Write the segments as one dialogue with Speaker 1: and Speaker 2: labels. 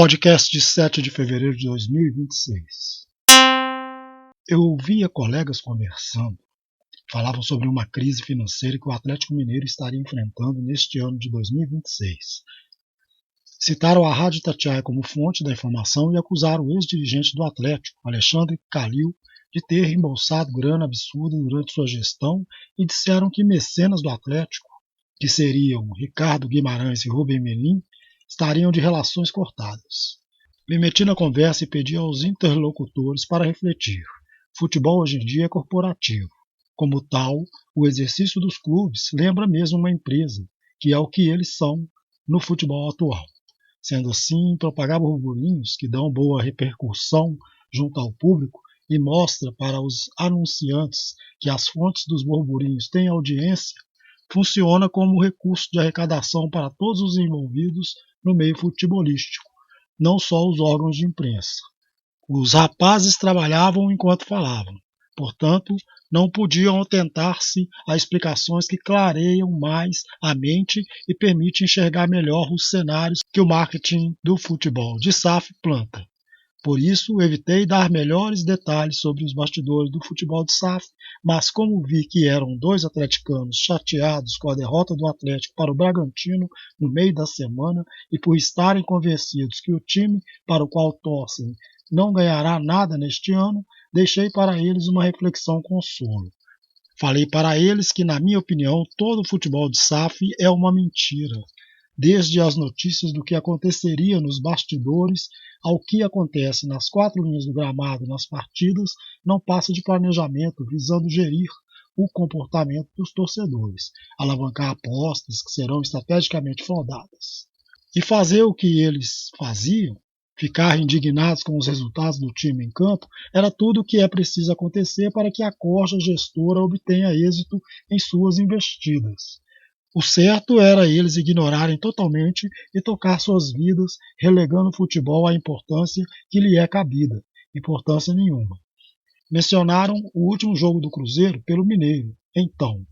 Speaker 1: Podcast de 7 de fevereiro de 2026. Eu ouvia colegas conversando, falavam sobre uma crise financeira que o Atlético Mineiro estaria enfrentando neste ano de 2026. Citaram a Rádio Itatiaia como fonte da informação e acusaram o ex-dirigente do Atlético, Alexandre Calil, de ter reembolsado grana absurda durante sua gestão e disseram que mecenas do Atlético, que seriam Ricardo Guimarães e Rubem Menin, estariam de relações cortadas. Me meti na conversa e pedi aos interlocutores para refletir. Futebol hoje em dia é corporativo. Como tal, o exercício dos clubes lembra mesmo uma empresa, que é o que eles são no futebol atual. Sendo assim, propagar burburinhos que dão boa repercussão junto ao público e mostra para os anunciantes que as fontes dos burburinhos têm audiência, funciona como recurso de arrecadação para todos os envolvidos no meio futebolístico, não só os órgãos de imprensa. Os rapazes trabalhavam enquanto falavam, portanto, não podiam atentar-se a explicações que clareiam mais a mente e permitem enxergar melhor os cenários que o marketing do futebol de SAF planta. Por isso, evitei dar melhores detalhes sobre os bastidores do futebol de SAF, mas como vi que eram dois atleticanos chateados com a derrota do Atlético para o Bragantino no meio da semana e por estarem convencidos que o time para o qual torcem não ganhará nada neste ano, deixei para eles uma reflexão consolo. Falei para eles que, na minha opinião, todo o futebol de SAF é uma mentira. Desde as notícias do que aconteceria nos bastidores ao que acontece nas quatro linhas do gramado nas partidas, não passa de planejamento visando gerir o comportamento dos torcedores, alavancar apostas que serão estrategicamente fundadas. E fazer o que eles faziam, ficar indignados com os resultados do time em campo, era tudo o que é preciso acontecer para que a corja gestora obtenha êxito em suas investidas. O certo era eles ignorarem totalmente e tocar suas vidas, relegando o futebol à importância que lhe é cabida, importância nenhuma. Mencionaram o último jogo do Cruzeiro pelo Mineiro. Então,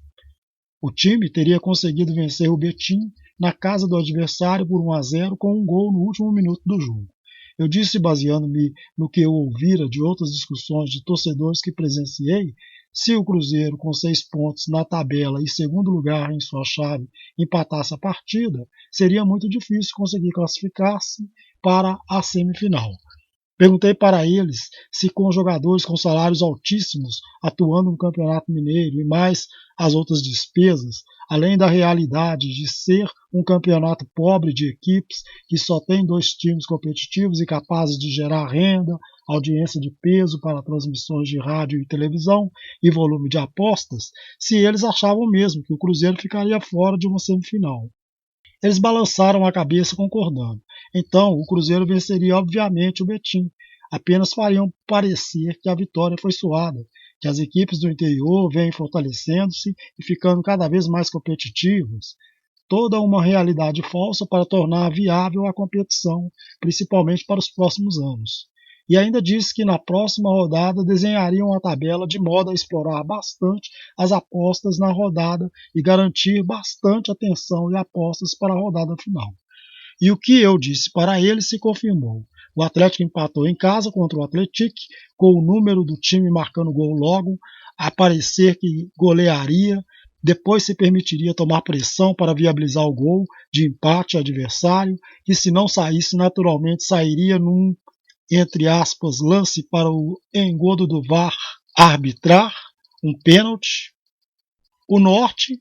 Speaker 1: o time teria conseguido vencer o Betim na casa do adversário por 1-0 com um gol no último minuto do jogo. Eu disse, baseando-me no que eu ouvira de outras discussões de torcedores que presenciei, se o Cruzeiro, com 6 pontos na tabela e segundo lugar em sua chave, empatasse a partida, seria muito difícil conseguir classificar-se para a semifinal. Perguntei para eles se com jogadores com salários altíssimos atuando no Campeonato Mineiro e mais as outras despesas, além da realidade de ser um campeonato pobre de equipes que só tem 2 times competitivos e capazes de gerar renda, audiência de peso para transmissões de rádio e televisão e volume de apostas, se eles achavam mesmo que o Cruzeiro ficaria fora de uma semifinal. Eles balançaram a cabeça concordando. Então, o Cruzeiro venceria obviamente o Betim. Apenas fariam parecer que a vitória foi suada, que as equipes do interior vêm fortalecendo-se e ficando cada vez mais competitivas. Toda uma realidade falsa para tornar viável a competição, principalmente para os próximos anos. E ainda disse que na próxima rodada desenhariam a tabela de modo a explorar bastante as apostas na rodada e garantir bastante atenção e apostas para a rodada final. E o que eu disse para ele se confirmou. O Atlético empatou em casa contra o Atlético, com o número do time marcando gol logo, a parecer que golearia, depois se permitiria tomar pressão para viabilizar o gol de empate adversário, que se não saísse naturalmente sairia num, entre aspas, lance para o engodo do VAR arbitrar, um pênalti. O Norte,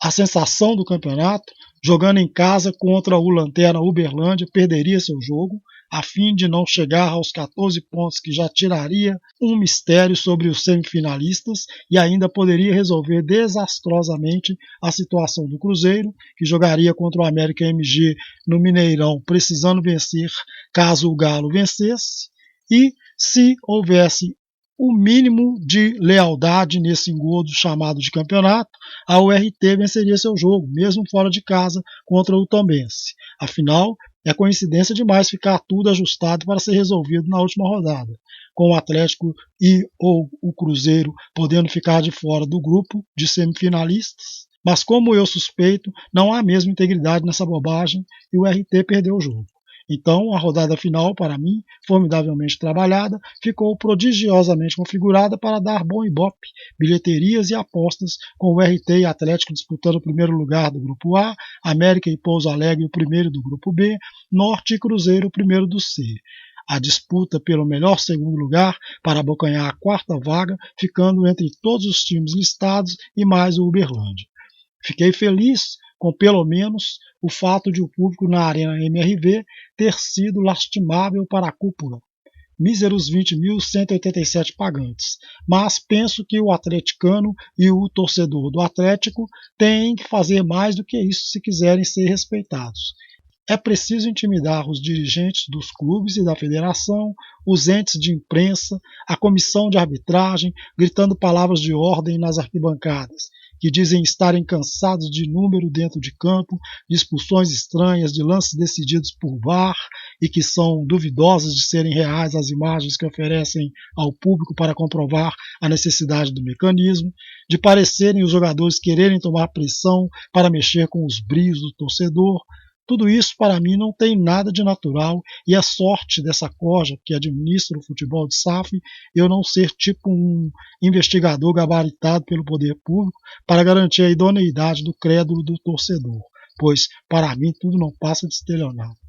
Speaker 1: a sensação do campeonato, jogando em casa contra o Lanterna Uberlândia, perderia seu jogo, a fim de não chegar aos 14 pontos que já tiraria um mistério sobre os semifinalistas e ainda poderia resolver desastrosamente a situação do Cruzeiro, que jogaria contra o América MG no Mineirão, precisando vencer caso o Galo vencesse, e se houvesse o mínimo de lealdade nesse engodo chamado de campeonato, a URT venceria seu jogo, mesmo fora de casa, contra o Tombense. Afinal, é coincidência demais ficar tudo ajustado para ser resolvido na última rodada, com o Atlético e ou o Cruzeiro podendo ficar de fora do grupo de semifinalistas. Mas como eu suspeito, não há mesmo integridade nessa bobagem e o RT perdeu o jogo. Então, a rodada final, para mim, formidavelmente trabalhada, ficou prodigiosamente configurada para dar bom ibope, bilheterias e apostas, com o RT e Atlético disputando o primeiro lugar do Grupo A, América e Pouso Alegre o primeiro do Grupo B, Norte e Cruzeiro o primeiro do C. A disputa pelo melhor segundo lugar para abocanhar a quarta vaga, ficando entre todos os times listados e mais o Uberlândia. Fiquei feliz com pelo menos o fato de o público na Arena MRV ter sido lastimável para a cúpula. Míseros 20.187 pagantes. Mas penso que o atleticano e o torcedor do Atlético têm que fazer mais do que isso se quiserem ser respeitados. É preciso intimidar os dirigentes dos clubes e da federação, os entes de imprensa, a comissão de arbitragem, gritando palavras de ordem nas arquibancadas, que dizem estarem cansados de número dentro de campo, de expulsões estranhas, de lances decididos por VAR e que são duvidosas de serem reais as imagens que oferecem ao público para comprovar a necessidade do mecanismo, de parecerem os jogadores quererem tomar pressão para mexer com os brios do torcedor. Tudo isso, para mim, não tem nada de natural e a sorte dessa corja que administra o futebol de SAF eu não ser tipo um investigador gabaritado pelo poder público para garantir a idoneidade do crédulo do torcedor, pois, para mim, tudo não passa de estelionato.